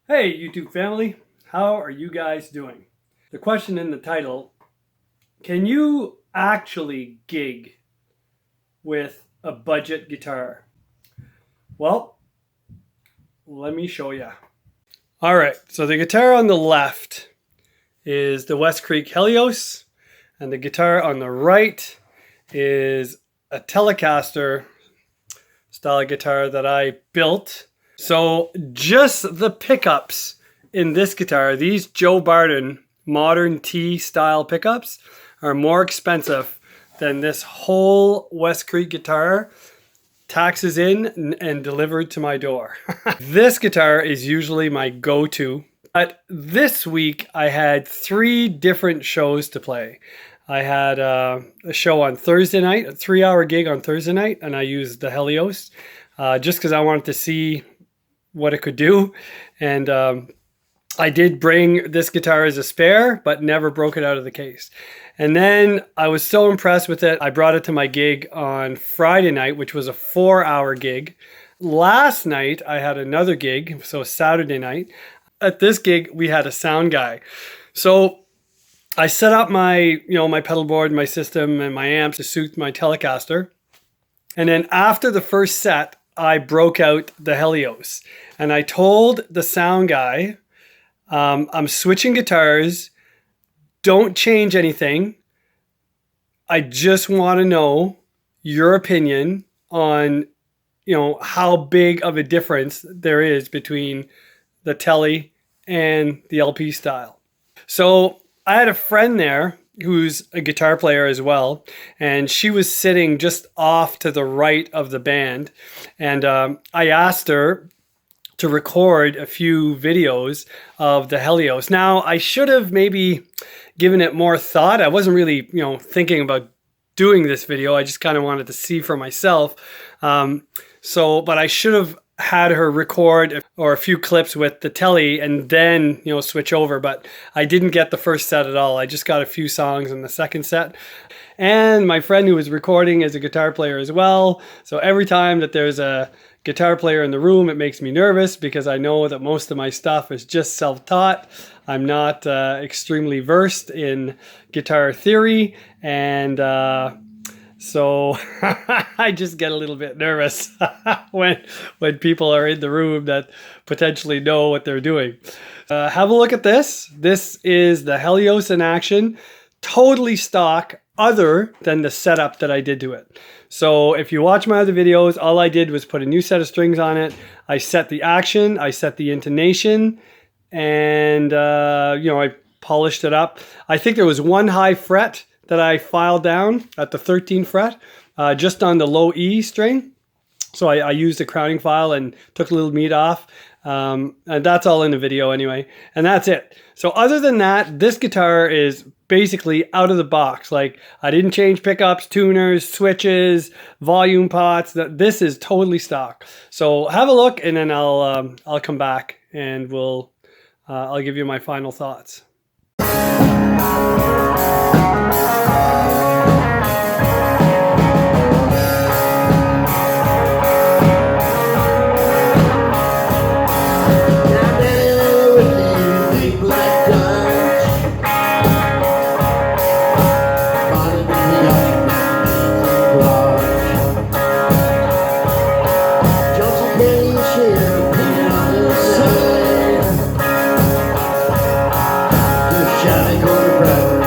Hey YouTube family, how are you guys doing? The question in the title, can you actually gig with a budget guitar? Well, let me show you. Alright, so the guitar on the left is the Westcreek Helios, and the guitar on the right is a Telecaster style guitar that I built. So just the pickups in this guitar, these Joe Barden modern T style pickups are more expensive than this whole Westcreek guitar, taxes in and delivered to my door. This guitar is usually my go-to, but this week I had 3 different shows to play. I had a show on Thursday night, a 3-hour gig on Thursday night, and I used the Helios just because I wanted to see what it could do. And I did bring this guitar as a spare, but never broke it out of the case. And then I was so impressed with it, I brought it to my gig on Friday night, which was a 4-hour gig. Last night, I had another gig, so Saturday night. At this gig, we had a sound guy. So I set up my, my pedal board, my system, and my amps to suit my Telecaster. And then after the first set, I broke out the Helios. And I told the sound guy, I'm switching guitars. Don't change anything. I just want to know your opinion on, how big of a difference there is between the Tele and the LP style. So I had a friend there who's a guitar player as well, and she was sitting just off to the right of the band. And I asked her to record a few videos of the Helios. Now, I should have maybe given it more thought. I wasn't really, thinking about doing this video. I just kind of wanted to see for myself. But I should have had her record or a few clips with the Tele and then, switch over. But I didn't get the first set at all. I just got a few songs in the second set. And my friend who was recording is a guitar player as well. So every time that there's a guitar player in the room, it makes me nervous because I know that most of my stuff is just self-taught. I'm not extremely versed in guitar theory, and so I just get a little bit nervous when people are in the room that potentially know what they're doing. Have a look at this. This is the Helios in action, totally stock, other than the setup that I did to it. So if you watch my other videos, all I did was put a new set of strings on it. I set the action, I set the intonation, and I polished it up. I think there was one high fret that I filed down at the 13th fret, just on the low E string. So I used a crowning file and took a little meat off. And that's all in the video anyway. And that's it. So other than that, this guitar is basically out of the box. Like, I didn't change pickups, tuners, switches, volume pots. This is totally stock. So have a look, and then I'll come back and I'll give you my final thoughts. Shining on the bright inside.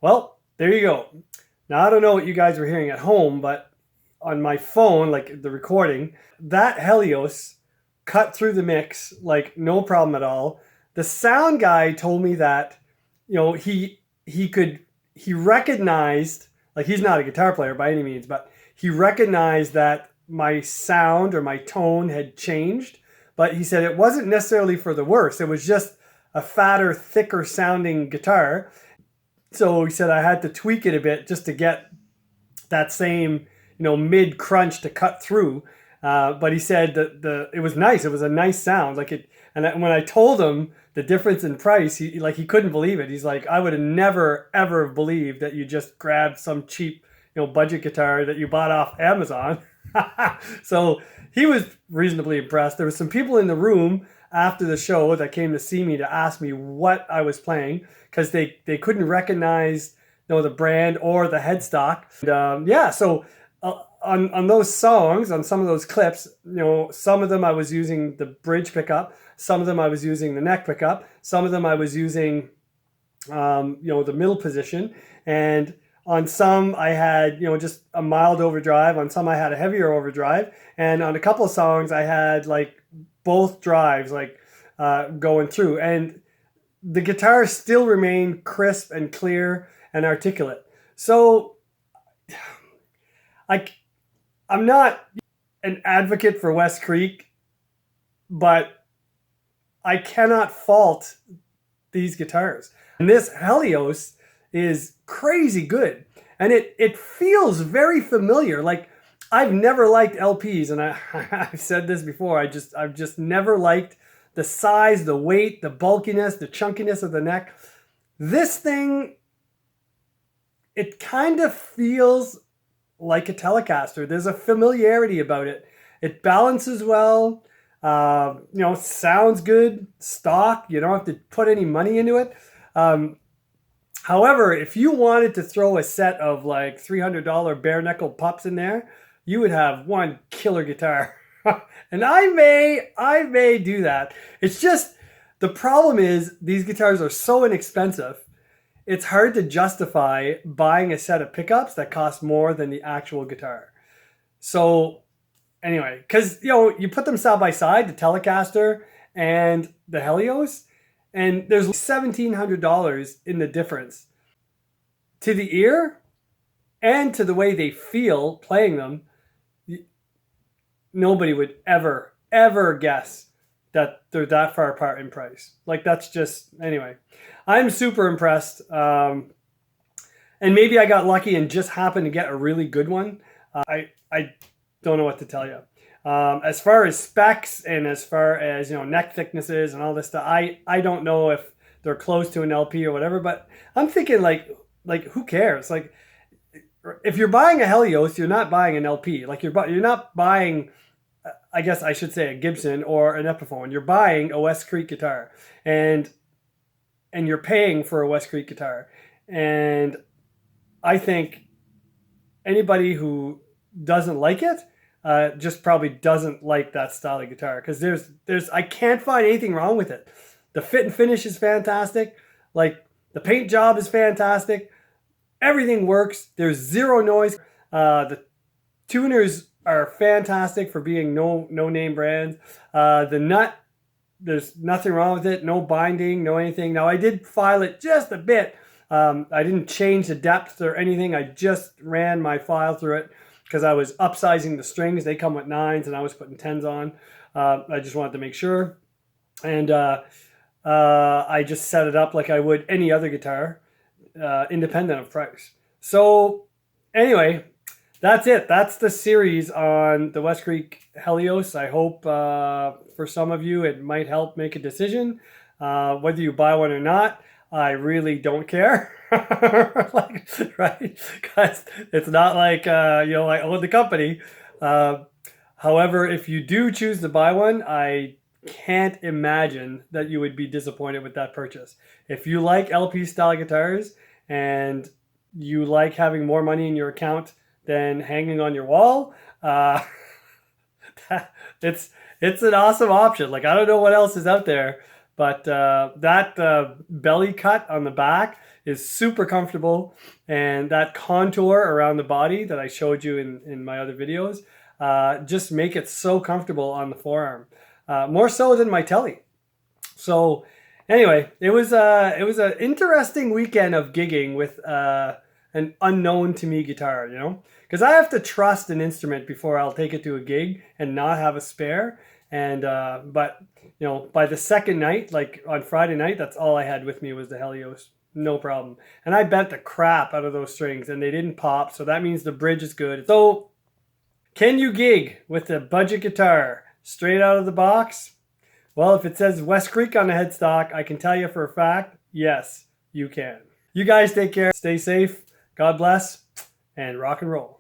Well, there you go. Now, I don't know what you guys were hearing at home, but on my phone, like the recording, that Helios cut through the mix like no problem at all. The sound guy told me that, he recognized, like, he's not a guitar player by any means, but he recognized that my sound or my tone had changed. But he said it wasn't necessarily for the worse. It was just a fatter, thicker sounding guitar. So he said I had to tweak it a bit just to get that same, mid crunch to cut through. But he said that it was nice. It was a nice sound. When I told him the difference in price, he couldn't believe it. He's like, I would have never ever believed that you just grabbed some cheap, budget guitar that you bought off Amazon. So he was reasonably impressed. There were some people in the room after the show that came to see me to ask me what I was playing, because they couldn't recognize the brand or the headstock. And, so on those songs, on some of those clips, some of them I was using the bridge pickup, some of them I was using the neck pickup, some of them I was using the middle position, and on some I had just a mild overdrive, on some I had a heavier overdrive, and on a couple of songs I had like both drives going through, and the guitar still remained crisp and clear and articulate. So I'm not an advocate for Westcreek, but I cannot fault these guitars. And this Helios is crazy good, and it feels very familiar. Like, I've never liked LPs, and I've said this before. I've just never liked the size, the weight, the bulkiness, the chunkiness of the neck. This thing, it kind of feels like a Telecaster. There's a familiarity about it. It balances well. Sounds good. Stock. You don't have to put any money into it. However, if you wanted to throw a set of like $300 bare knuckle pups in there, you would have one killer guitar. And I may do that. It's just, the problem is these guitars are so inexpensive. It's hard to justify buying a set of pickups that cost more than the actual guitar. So anyway, because you put them side by side, the Telecaster and the Helios, and there's $1,700 in the difference to the ear and to the way they feel playing them. Nobody would ever guess that they're that far apart in price. Like, that's just, anyway, I'm super impressed. And maybe I got lucky and just happened to get a really good one. I don't know what to tell you. As far as specs and as far as, neck thicknesses and all this stuff, I don't know if they're close to an LP or whatever, but I'm thinking like who cares? Like, if you're buying a Helios, you're not buying an LP. Like, you're not buying, I guess I should say, a Gibson or an Epiphone. You're buying a Westcreek guitar, and you're paying for a Westcreek guitar. And I think anybody who doesn't like it just probably doesn't like that style of guitar, because there's I can't find anything wrong with it. The fit and finish is fantastic. Like, the paint job is fantastic. Everything works. There's zero noise. The tuners are fantastic for being no name brands. The nut, there's nothing wrong with it. No binding, no anything. Now, I did file it just a bit. I didn't change the depth or anything. I just ran my file through it. because I was upsizing the strings. They come with 9s and I was putting 10s on. I just wanted to make sure. And I just set it up like I would any other guitar, independent of price. So anyway, that's it. That's the series on the Westcreek Helios. I hope for some of you it might help make a decision. Whether you buy one or not, I really don't care. Like, right? Because it's not like, I own the company. However, if you do choose to buy one, I can't imagine that you would be disappointed with that purchase. If you like LP style guitars and you like having more money in your account than hanging on your wall, it's an awesome option. Like, I don't know what else is out there, but that belly cut on the back is super comfortable, and that contour around the body that I showed you in my other videos just make it so comfortable on the forearm, more so than my Tele. So anyway, it was an interesting weekend of gigging with an unknown to me guitar, because I have to trust an instrument before I'll take it to a gig and not have a spare. And but by the second night, like on Friday night, that's all I had with me was the Helios. No problem. And I bent the crap out of those strings and they didn't pop, so that means the bridge is good. So can you gig with a budget guitar straight out of the box? Well, if it says Westcreek on the headstock, I can tell you for a fact, yes, you can. You guys take care, stay safe, God bless, and rock and roll.